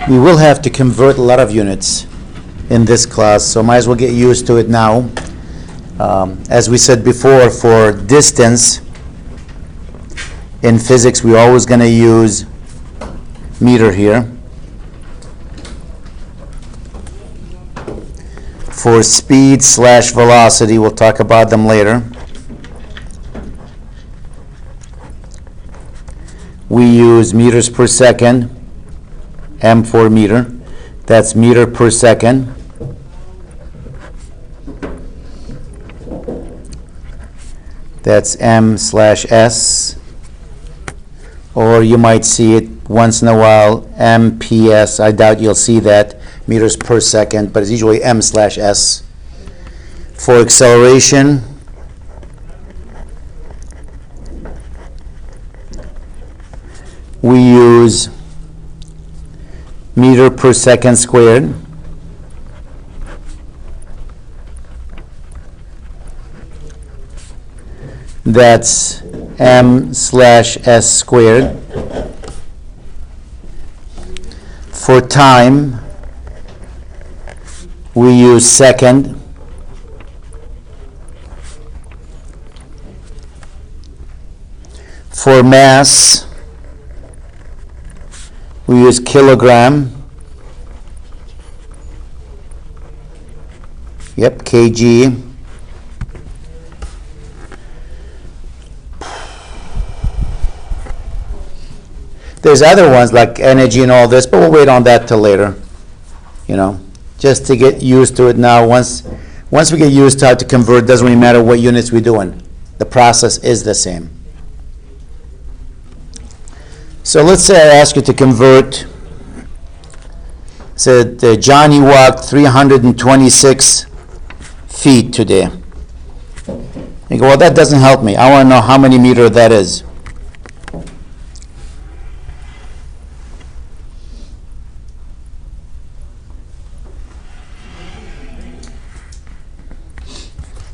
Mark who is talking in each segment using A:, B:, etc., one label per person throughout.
A: We will have to convert a lot of units in this class, so might as well get used to it now. As we said before, for distance in physics, we're always going to use meter here. For speed / velocity, we'll talk about them later. We use meters per second, M for meter. That's meter per second. That's M/S. Or you might see it once in a while, MPS. I doubt you'll see that, meters per second, but it's usually M/S. For acceleration, we use meter per second squared. That's M/S squared. For time, we use second. For mass, we use kilogram. Yep, kg. There's other ones like energy and all this, but we'll wait on that till later. You know, just to get used to it now. Once we get used to how to convert, it doesn't really matter what units we're doing. The process is the same. So let's say I ask you to convert. Said Johnny walked 326 feet today. You go, well, that doesn't help me. I want to know how many meters that is.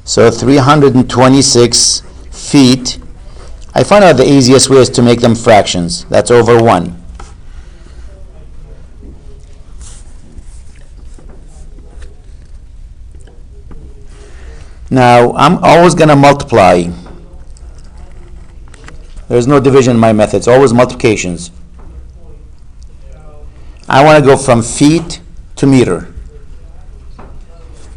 A: So 326 feet. I found out the easiest way is to make them fractions. That's over 1. Now, I'm always going to multiply. There's no division in my method. It's always multiplications. I want to go from feet to meter.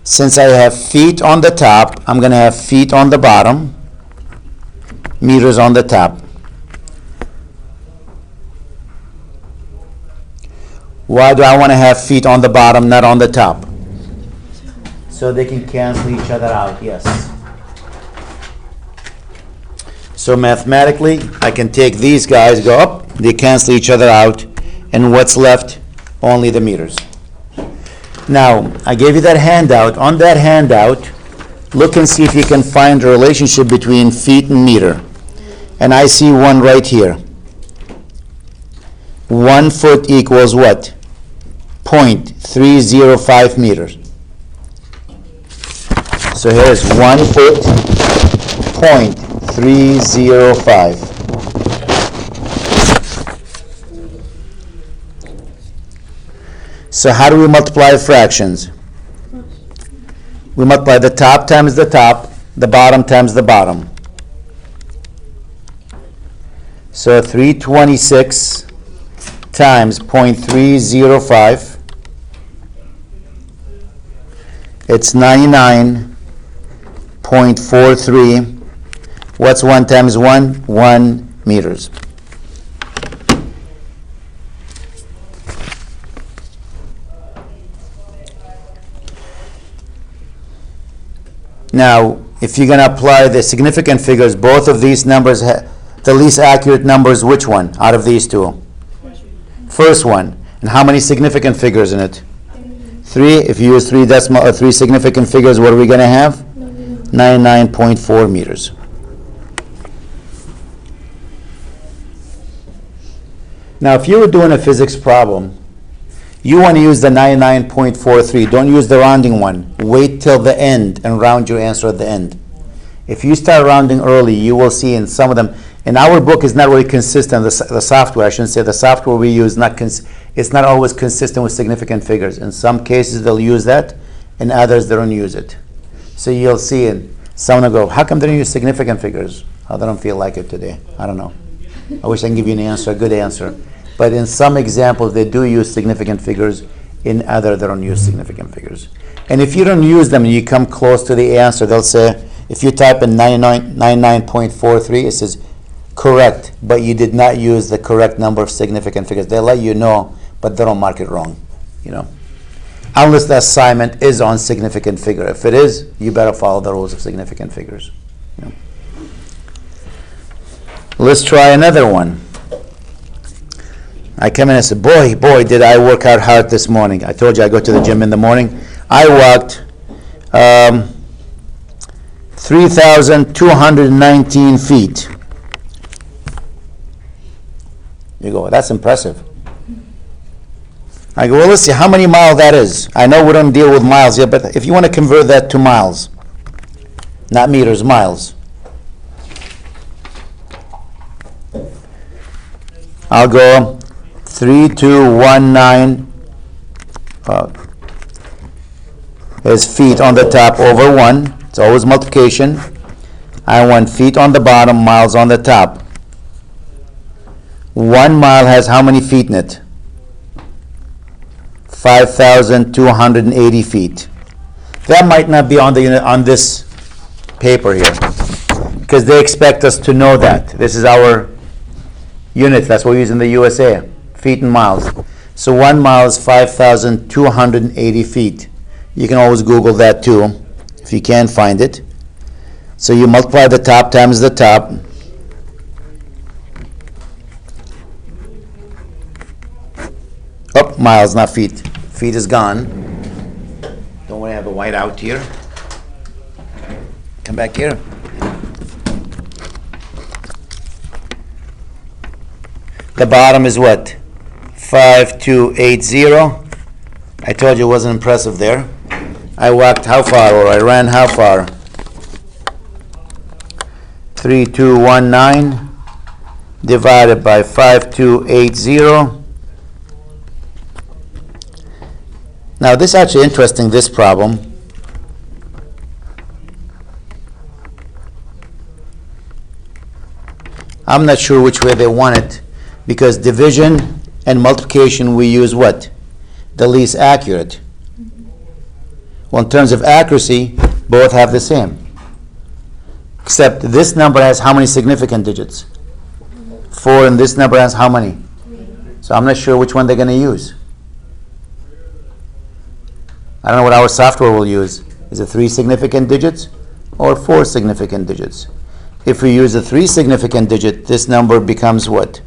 A: Since I have feet on the top, I'm going to have feet on the bottom, meters on the top. Why do I want to have feet on the bottom, not on the top? So they can cancel each other out, yes. So mathematically, I can take these guys, go up, they cancel each other out, and what's left? Only the meters. Now, I gave you that handout. On that handout, look and see if you can find a relationship between feet and meter. And I see one right here. 1 foot equals what? 0.305 meters. So here's 1 foot, 0.305. So how do we multiply fractions? We multiply the top times the top, the bottom times the bottom. So 326 times 0.305. It's 99.43. What's 1 times 1? 1 meters. Now, if you're going to apply the significant figures, both of these numbers, the least accurate numbers, which one out of these two? First one. And how many significant figures in it? 3. If you use 3 significant figures, what are we going to have? 99.4 meters. Now, if you were doing a physics problem, you want to use the 99.43. Don't use the rounding one. Wait till the end and round your answer at the end. If you start rounding early, you will see in some of them, and our book is not really consistent, the software, I shouldn't say, the software we use It's not always consistent with significant figures. In some cases they'll use that, in others they don't use it. So you'll see it. Someone will go, how come they don't use significant figures? Oh, they don't feel like it today. I don't know. I wish I can give you an answer, a good answer. But in some examples they do use significant figures. In other, they don't use significant figures. And if you don't use them and you come close to the answer, they'll say, if you type in 99.43, it says correct, but you did not use the correct number of significant figures. They let you know, but they don't mark it wrong, unless the assignment is on significant figure. If it is, you better follow the rules of significant figures. Let's try another one. I come in and say, boy, did I work out hard this morning. I told you I go to the gym in the morning. I walked 3,219 feet. You go, that's impressive. I go, well, let's see how many miles that is. I know we don't deal with miles yet, but if you want to convert that to miles, not meters, miles. I'll go 3,219 is feet on the top over 1. It's always multiplication. I want feet on the bottom, miles on the top. 1 mile has how many feet in it? 5,280 feet. That might not be on this paper here, because they expect us to know that. This is our units. That's what we use in the USA, feet and miles. So 1 mile is 5,280 feet. You can always Google that too, if you can't find it. So you multiply the top times the top. Oh, miles, not feet. Feet is gone. Don't want to have a white out here. Come back here. The bottom is what? 5,280. I told you it wasn't impressive there. I walked how far, or I ran how far? 3,219 divided by 5,280. Now this is actually interesting, this problem. I'm not sure which way they want it, because division and multiplication we use what? The least accurate. Well, in terms of accuracy, both have the same. Except this number has how many significant digits? 4, and this number has how many? So I'm not sure which one they're going to use. I don't know what our software will use. Is it 3 significant digits or 4 significant digits? If we use a 3 significant digit, this number becomes what?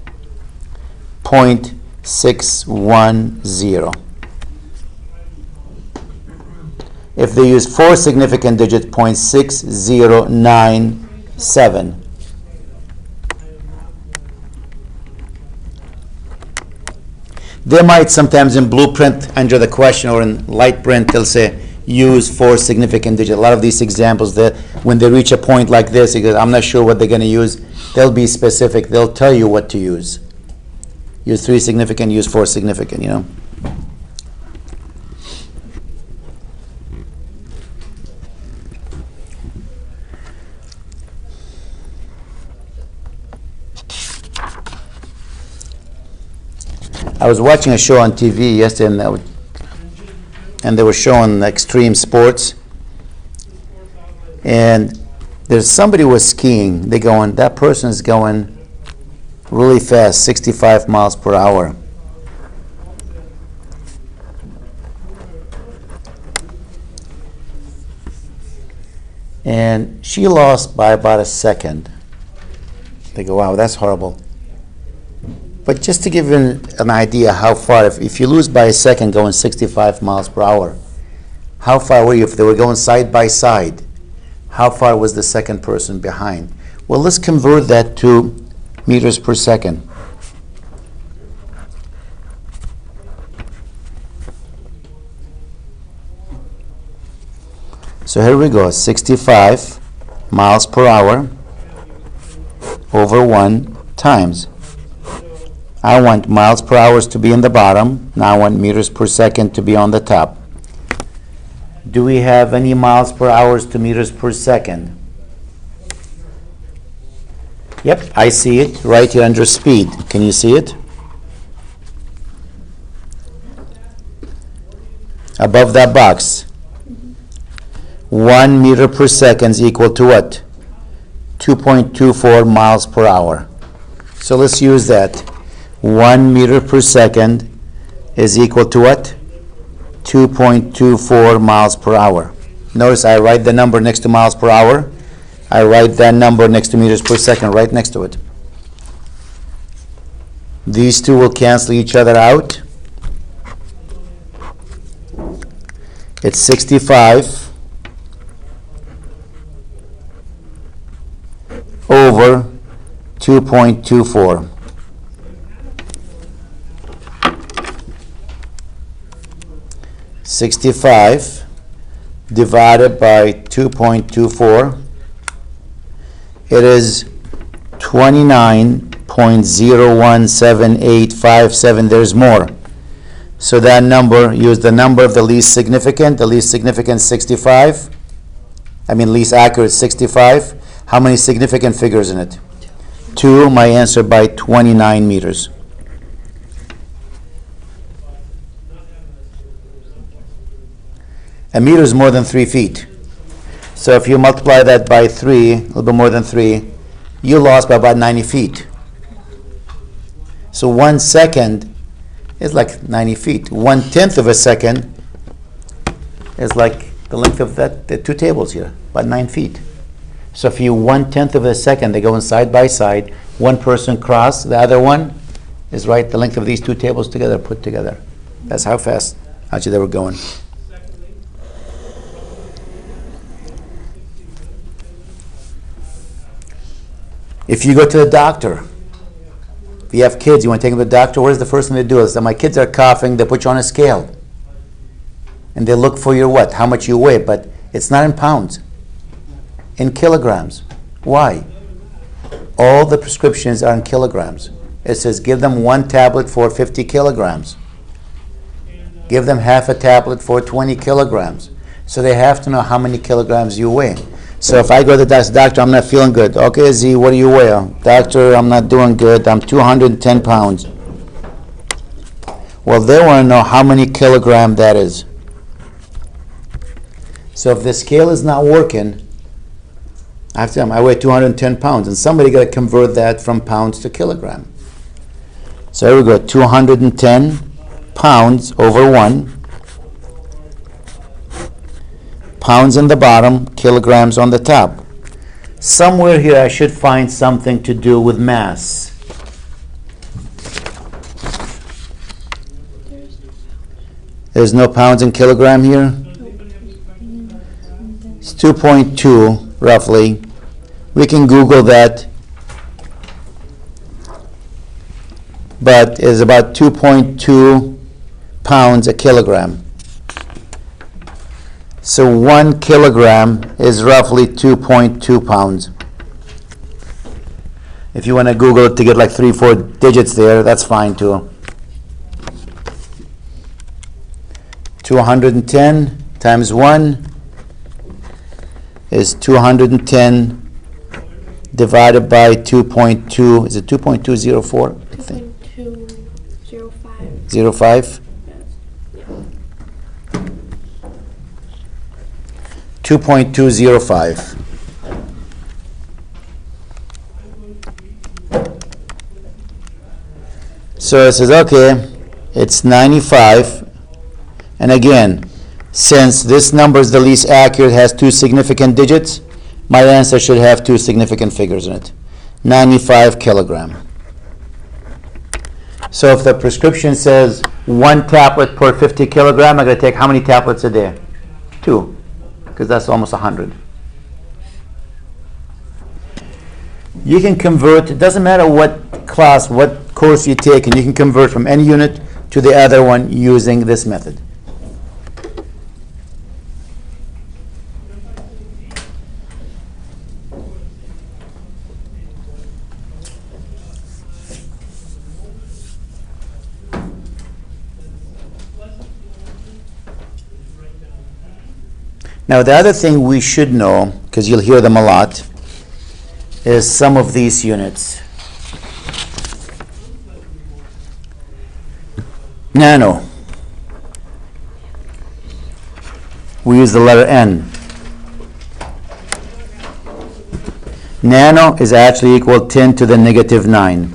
A: 0.610. If they use 4 significant digits, 0.6097. They might sometimes in blueprint under the question, or in light print, they'll say use 4 significant digits. A lot of these examples, that when they reach a point like this, because I'm not sure what they're going to use, they'll be specific. They'll tell you what to use. Use 3 significant, use 4 significant, I was watching a show on TV yesterday, and they were showing extreme sports. And there's somebody was skiing. That person is going really fast, 65 miles per hour. And she lost by about a second. They go, wow, that's horrible. But just to give you an idea how far, if you lose by a second going 65 miles per hour, how far were you? If they were going side by side, how far was the second person behind? Well, let's convert that to meters per second. So here we go, 65 miles per hour over 1 times. I want miles per hour to be in the bottom. Now I want meters per second to be on the top. Do we have any miles per hour to meters per second? Yep, I see it right here under speed. Can you see it? Above that box. 1 meter per second is equal to what? 2.24 miles per hour. So let's use that. 1 meter per second is equal to what? 2.24 miles per hour. Notice I write the number next to miles per hour. I write that number next to meters per second, right next to it. These two will cancel each other out. It's 65 over 2.24. $65 divided by 2.24. It is 29.017857. There's more. So that number, use the number of the least significant. The least significant 65. Least accurate 65. How many significant figures in it? 2. My answer by 29 meters. A meter is more than 3 feet. So if you multiply that by 3, a little bit more than 3, you lost by about 90 feet. So 1 second is like 90 feet. 1/10 of a second is like the length of the 2 tables here, about 9 feet. So if you 1/10 of a second, they go in side by side, one person cross, the other one is right the length of these 2 tables together, put together. That's how fast actually they were going. If you go to the doctor, if you have kids, you want to take them to the doctor, what is the first thing they do? Is that my kids are coughing, they put you on a scale. And they look for your what? How much you weigh, but it's not in pounds, in kilograms. Why? All the prescriptions are in kilograms. It says give them 1 tablet for 50 kilograms. Give them half a tablet for 20 kilograms. So they have to know how many kilograms you weigh. So if I go to the doctor, I'm not feeling good. Okay, Z, what do you weigh? Doctor, I'm not doing good. I'm 210 pounds. Well, they want to know how many kilograms that is. So if the scale is not working, I have to tell them I weigh 210 pounds, and somebody got to convert that from pounds to kilogram. So here we go, 210 pounds over 1. Pounds in the bottom, kilograms on the top. Somewhere here I should find something to do with mass. There's no pounds in kilogram here? It's 2.2 roughly. We can Google that. But it's about 2.2 pounds a kilogram. So 1 kilogram is roughly 2.2 pounds. If you want to Google it to get like 3-4 digits there, that's fine too. 210 times 1 is 210 divided by 2.2. Is it 2.204? 2.205. 05? 2.205. So it says, okay, it's 95. And again, since this number is the least accurate, has 2 significant digits, my answer should have 2 significant figures in it. 95 kilogram. So if the prescription says 1 tablet per 50 kilogram, I'm going to take how many tablets a day? 2. Because that's almost 100. You can convert, it doesn't matter what class, what course you take, and you can convert from any unit to the other one using this method. Now, the other thing we should know, because you'll hear them a lot, is some of these units. Nano. We use the letter N. Nano is actually equal 10 to the negative 9.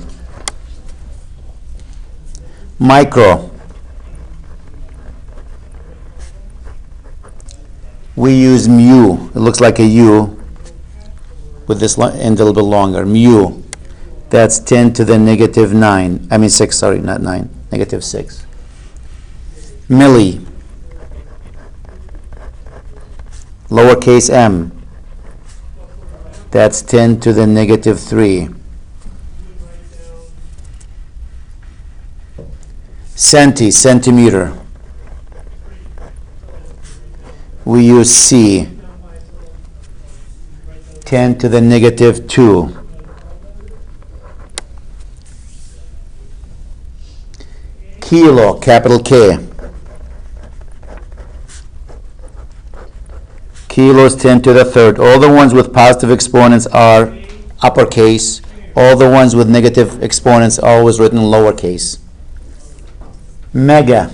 A: Micro. We use mu. It looks like a U with this end a little bit longer. Mu. That's 10 to the negative 9. I mean 6, sorry, not 9. Negative 6. Milli. Lowercase m. That's 10 to the negative 3. Centi, centimeter. We use C. 10 to the negative 2. Kilo, capital K. Kilos 10 to the third. All the ones with positive exponents are uppercase. All the ones with negative exponents are always written lowercase. Mega.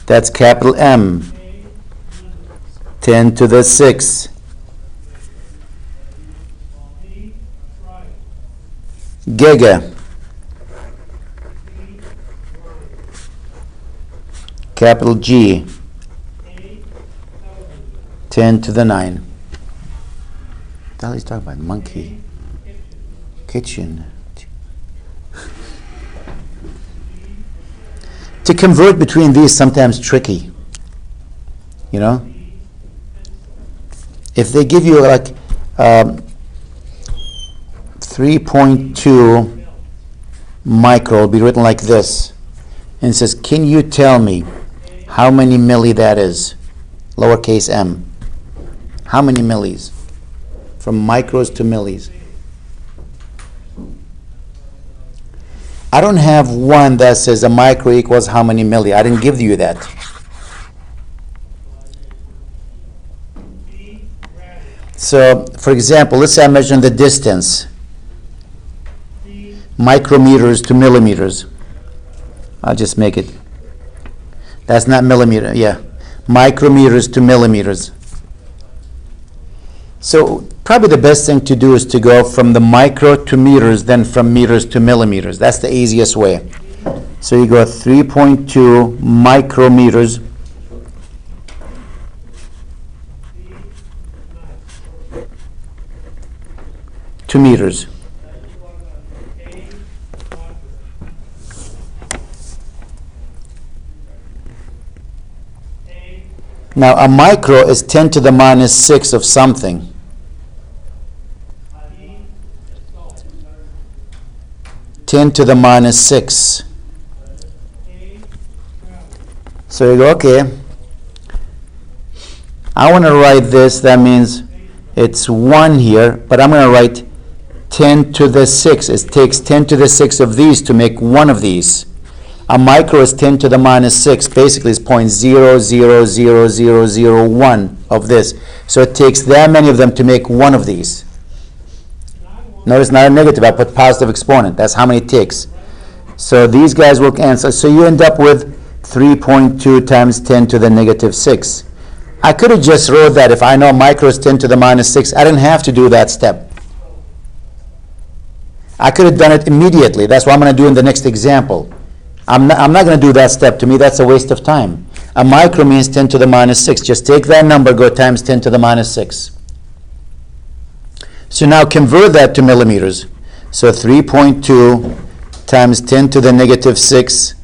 A: That's capital M. 10 to the 6. Giga. Capital G. 10 to the 9. What the hell is he talking about? Monkey. Kitchen. To convert between these sometimes tricky. You know? If they give you like 3.2 micro, it'll be written like this. And it says, can you tell me how many milli that is? Lowercase m. How many millis? From micros to millis. I don't have one that says a micro equals how many milli. I didn't give you that. So, for example, let's say I'm measuring the distance. Micrometers to millimeters. I'll just make it. That's not millimeter, yeah. Micrometers to millimeters. So probably the best thing to do is to go from the micro to meters, then from meters to millimeters. That's the easiest way. So you go 3.2 micrometers to meters. Now, a micro is 10 to the minus 6 of something. Ten to the minus 6. So you go, okay, I want to write this. That means it's 1 here, but I'm going to write 10 to the 6. It takes 10 to the 6 of these to make one of these. A micro is 10 to the minus 6. Basically, it's 0.0000001 of this. So it takes that many of them to make one of these. Notice not a negative. I put positive exponent. That's how many it takes. So these guys will cancel. So you end up with 3.2 times 10 to the negative 6. I could have just wrote that if I know micro is 10 to the minus 6. I didn't have to do that step. I could have done it immediately. That's what I'm going to do in the next example. I'm not going to do that step. To me, that's a waste of time. A micro means 10 to the minus 6. Just take that number, go times 10 to the minus 6. So now convert that to millimeters. So 3.2 times 10 to the negative 6.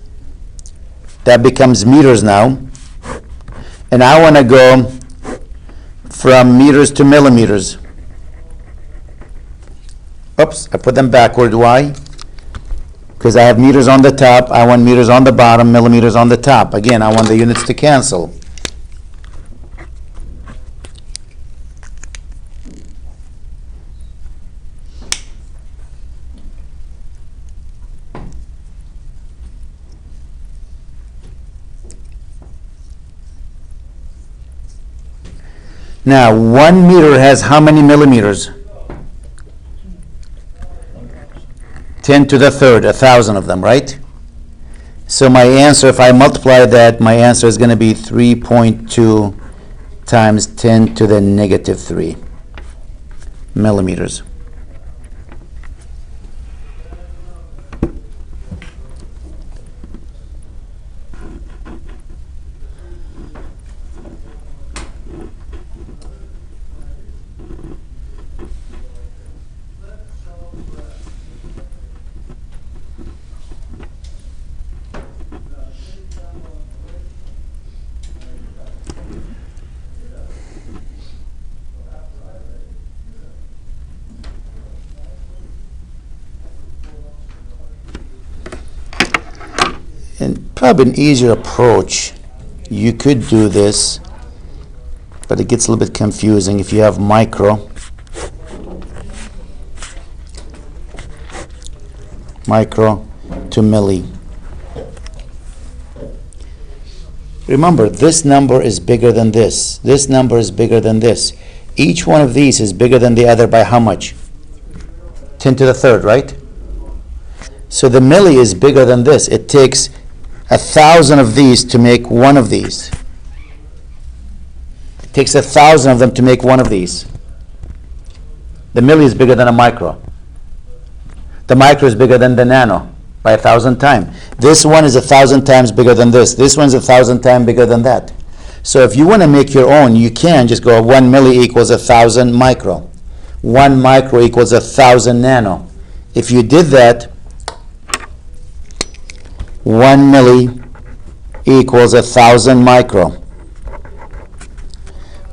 A: That becomes meters now. And I want to go from meters to millimeters. Oops, I put them backward. Why? Because I have meters on the top, I want meters on the bottom, millimeters on the top. Again, I want the units to cancel. Now, 1 meter has how many millimeters? 10 to the third, 1,000 of them, right? So my answer, if I multiply that, my answer is going to be 3.2 times 10 to the negative 3 millimeters. And probably an easier approach, you could do this, but it gets a little bit confusing if you have micro to milli. Remember, this number is bigger than this. This number is bigger than this. Each one of these is bigger than the other by how much? 10 to the third, right? So the milli is bigger than this. It takes 1,000 of these to make one of these. It takes 1,000 of them to make one of these. The milli is bigger than a micro. The micro is bigger than the nano by 1,000 times. This one is 1,000 times bigger than this. This one's 1,000 times bigger than that. So if you want to make your own, you can just go 1 milli equals 1,000 micro. 1 micro equals 1,000 nano. If you did that, 1 milli equals 1,000 micro.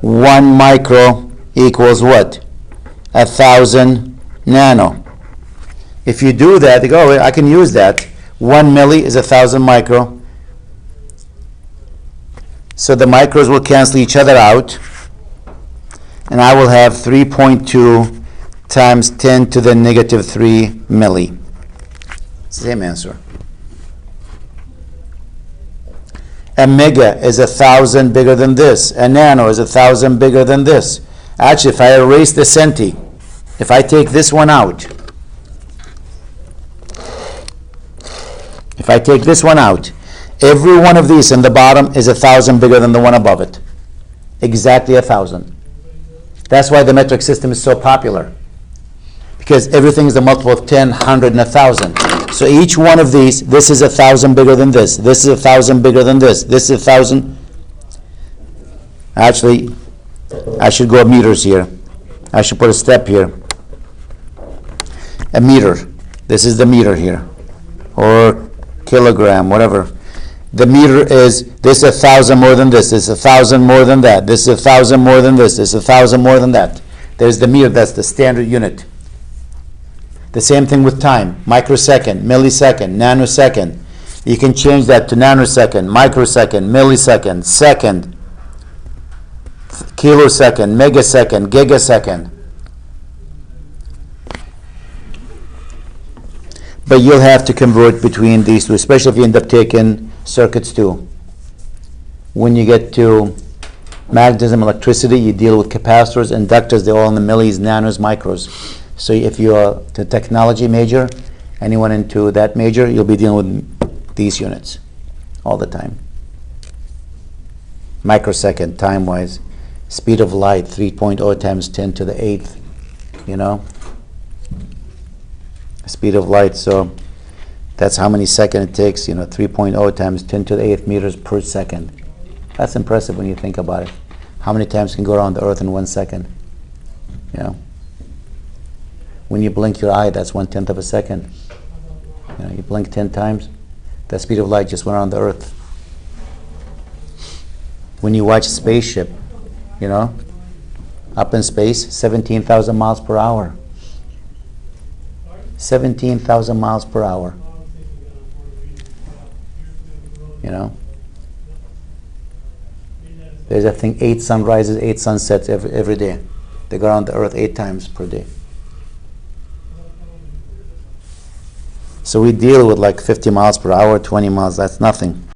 A: 1 micro equals what? 1,000 nano. If you do that, you go, oh, I can use that. 1 milli is 1,000 micro. So the micros will cancel each other out. And I will have 3.2 times 10 to the negative 3 milli. Same answer. A mega is 1,000 bigger than this. A nano is 1,000 bigger than this. Actually, if I erase the centi, if I take this one out, every one of these in the bottom is 1,000 bigger than the one above it. Exactly 1,000. That's why the metric system is so popular. Because everything is a multiple of 10, 100, and 1,000. So each one of these, this is 1,000 bigger than this. This is 1,000 bigger than this. This is 1,000. Actually, I should go meters here. I should put a step here. A meter. This is the meter here. Or kilogram, whatever. The meter is, this is 1,000 more than this. This is 1,000 more than that. This is 1,000 more than this. This is 1,000 more than that. There's the meter. That's the standard unit. The same thing with time. Microsecond, millisecond, nanosecond. You can change that to nanosecond, microsecond, millisecond, second, kilosecond, megasecond, gigasecond. But you'll have to convert between these two, especially if you end up taking circuits too. When you get to magnetism, electricity, you deal with capacitors, inductors, they're all in the millis, nanos, micros. So if you're the technology major, anyone into that major, you'll be dealing with these units all the time. Microsecond, time-wise. Speed of light, 3.0 times 10 to the 8th, you know? Speed of light, so that's how many seconds it takes, 3.0 times 10 to the 8th meters per second. That's impressive when you think about it. How many times can go around the earth in 1 second? When you blink your eye, that's 1/10 of a second. You blink 10 times, that speed of light just went around the earth. When you watch a spaceship, up in space, 17,000 miles per hour. 17,000 miles per hour. There's, I think, 8 sunrises, 8 sunsets every day. They go around the earth 8 times per day. So we deal with like 50 miles per hour, 20 miles, that's nothing.